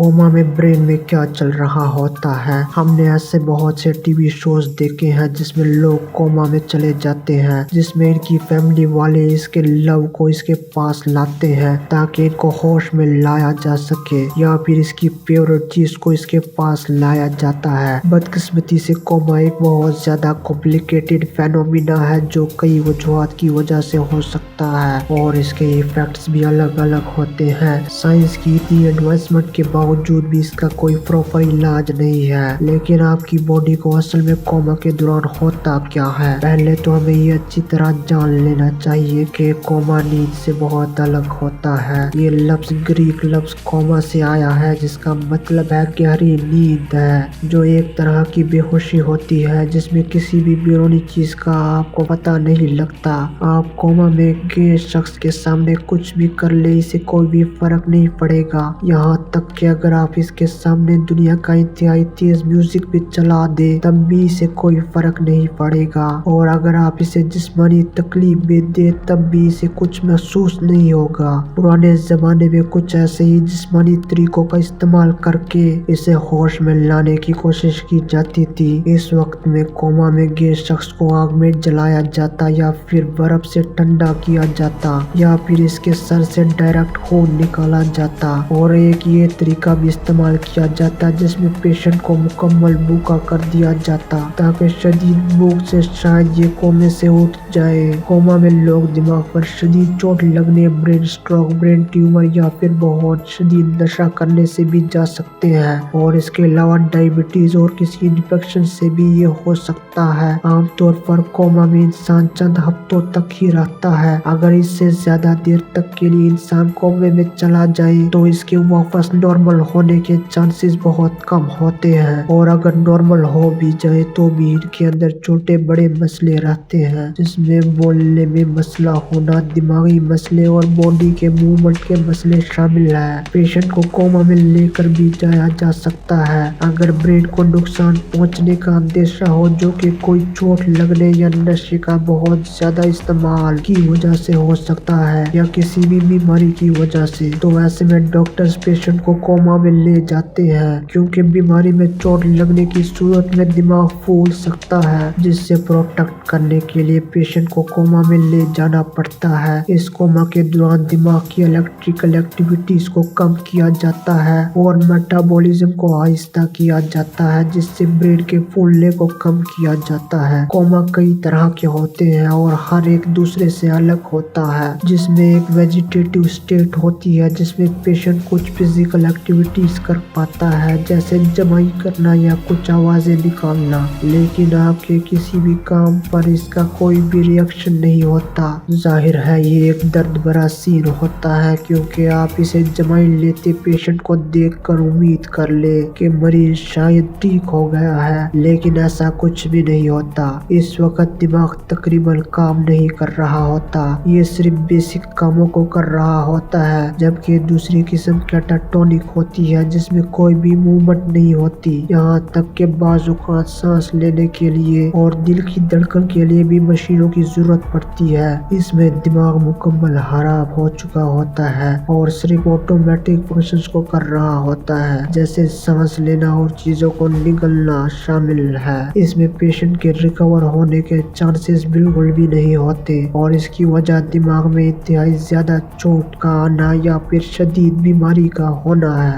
Coma में brain में क्या चल रहा होता है। हमने ऐसे बहुत से टीवी शोज देखे हैं जिसमें लोग कोमा में चले जाते हैं, जिसमें इनकी फैमिली वाले इसके लव को इसके पास लाते हैं ताकि इनको होश में लाया जा सके, या फिर इसकी फेवरेट चीज को इसके पास लाया जाता है। बदकिस्मती से कोमा एक बहुत ज्यादा कॉम्प्लिकेटेड फेनोमिना है जो कई वजूहात की वजह से हो सकता है और इसके इफेक्ट्स भी अलग अलग होते हैं। साइंस की इतनी एडवांसमेंट के बावजूद भी इसका कोई प्रॉपर इलाज नहीं है। लेकिन आपकी बॉडी को असल में कोमा के दौरान होता क्या है, पहले तो हमें ये अच्छी तरह जान लेना चाहिए कि कोमा नींद से बहुत अलग होता है। ये लफ्ज ग्रीक लफ्ज कोमा से आया है जिसका मतलब है गहरी नींद है, जो एक तरह की बेहोशी होती है जिसमें किसी भी बैरूनी चीज का आपको पता नहीं लगता। आप कोमा में गए शख्स के सामने कुछ भी कर ले, इसे कोई भी फर्क नहीं पड़ेगा। यहाँ तक कि अगर आप इसके सामने दुनिया का इंतहाई तेज म्यूजिक भी चला दे तब भी इसे कोई फर्क नहीं पड़ेगा, और अगर आप इसे जिस्मानी तकलीफ भी दे तब भी इसे कुछ महसूस नहीं होगा। पुराने जमाने में कुछ ऐसे ही जिस्मानी तरीकों का इस्तेमाल करके इसे होश में लाने की कोशिश की जाती थी। इस वक्त में कोमा में गए शख्स को आग में जलाया जाता, या फिर बर्फ से ठंडा किया जाता, या फिर इसके सर से डायरेक्ट खून निकाला जाता। और एक ये तरीका भी इस्तेमाल किया जाता जिसमें पेशेंट को मुकम्मल भूखा कर दिया जाता ताकि शदीद भूख से शायद ये कोमे से उठ जाए। कोमा में लोग दिमाग पर शदीद चोट लगने, ब्रेन स्ट्रोक, ब्रेन ट्यूमर या फिर बहुत शदीद नशा करने से भी जा सकते हैं, और इसके अलावा डायबिटीज और किसी इन्फेक्शन से भी ये हो सकता है। आमतौर पर कोमा में इंसान चंद हफ्तों तक ही रहता है। अगर इससे ज्यादा देर तक के लिए इंसान कोमे में चला जाए तो इसके वापस नॉर्मल होने के चांसेस बहुत कम होते हैं, और अगर नॉर्मल हो भी जाए तो भी इनके अंदर छोटे बड़े मसले रहते हैं, जिसमें बोलने में मसला होना, दिमागी मसले और बॉडी के मूवमेंट के मसले शामिल है। पेशेंट को कोमा में लेकर भी जाया जा सकता है अगर ब्रेन को नुकसान पहुंचने का अंदेशा हो, जो कि कोई चोट लगने या नशे का बहुत ज्यादा इस्तेमाल की वजह से हो सकता है, या किसी भी बीमारी की वजह से। तो ऐसे में डॉक्टर्स पेशेंट को कोमा में ले जाते हैं क्योंकि बीमारी में चोट लगने की सूरत में दिमाग फूल सकता है, जिससे प्रोटेक्ट करने के लिए पेशेंट को कोमा में ले जाना पड़ता है। इस कोमा के दौरान दिमाग की इलेक्ट्रिकल एक्टिविटीज को कम किया जाता है और मेटाबॉलिज्म को आहिस्ता किया जाता है, जिससे ब्रेन के फूलने को कम किया जाता है। कोमा कई तरह के होते हैं और हर एक दूसरे से अलग होता है, जिसमें एक वेजिटेटिव स्टेट होती है जिसमें पेशेंट कुछ फिजिकल एक्टिविटीज कर पाता है, जैसे जमाई करना या कुछ आवाजें निकालना, लेकिन आपके किसी भी काम पर इसका कोई भी रिएक्शन नहीं होता। जाहिर है ये एक दर्द भरा सीन होता है क्योंकि आप इसे जमाई लेते पेशेंट को देखकर उम्मीद कर ले कि मरीज शायद ठीक हो गया है, लेकिन ऐसा कुछ भी नहीं होता। इस वक्त दिमाग तकरीबन काम नहीं कर रहा होता, ये सिर्फ बेसिक कामों को कर रहा होता है, जबकि दूसरी किस्म कैटाटोनिक होती है जिसमें कोई भी मूवमेंट नहीं होती। यहाँ तक के बाजुकात सांस लेने के लिए और दिल की धड़कन के लिए भी मशीनों की जरूरत पड़ती है। इसमें दिमाग मुकम्मल खराब हो चुका होता है और सिर्फ ऑटोमेटिक फंक्शंस को कर रहा होता है, जैसे सांस लेना और चीजों को निगलना शामिल है। इसमें पेशेंट के रिकवर होने के चांसेस बिल्कुल भी नहीं होते, और इसकी वजह दिमाग में इंतहाई ज्यादा चोट का आना या फिर शदीद बीमारी का होना है।